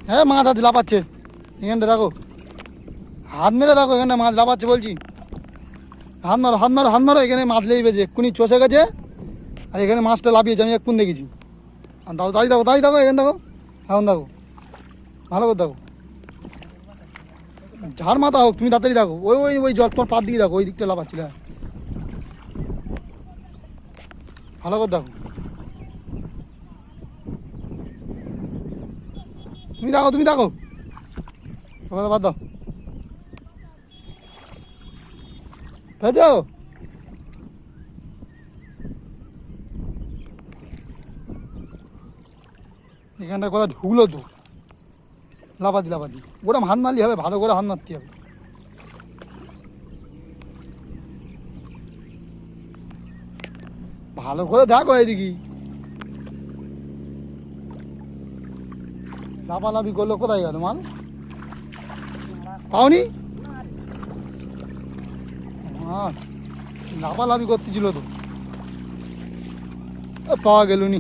হ্যাঁ মাছ আছে, লাফাচ্ছে এখানটা দেখো, হাত মেরে দেখো এখানটা মাছ লাফাচ্ছে বলছি। হাত মারো হাত মারো হাত মারো, এখানে মাছ লেগেছে, এক্ষুনি চষে গেছে আর এখানে মাছটা লাফিয়েছে, আমি এক্ষুনি দেখেছি। আর দাও তাই দেখো তাই দেখো, এখানে দেখো, এখন দেখো ভালো করে দেখো, ঝাড় মাথা হোক, তুমি তাড়াতাড়ি দেখো, ওই ওই ওই জল তোমার পাত দিকে দেখো, ওই দিকটা লাফাচ্ছিল। হ্যাঁ ভালো করে দেখো, তুমি দেখো তুমি দেখো, বাদ দাও বুঝছো। এখানটা কোথাও ঢুকলো তো, লাফাতি লাফাতি, ওটা হাত মারলি হবে, ভালো করে হাত মারতে হবে। ভালো করে দেখো এইদিকে, লাফালাফি করলো, কোথায় গেল মাল পাওনি? লাফালাফি করতেছিল তো, পাওয়া গেল নি।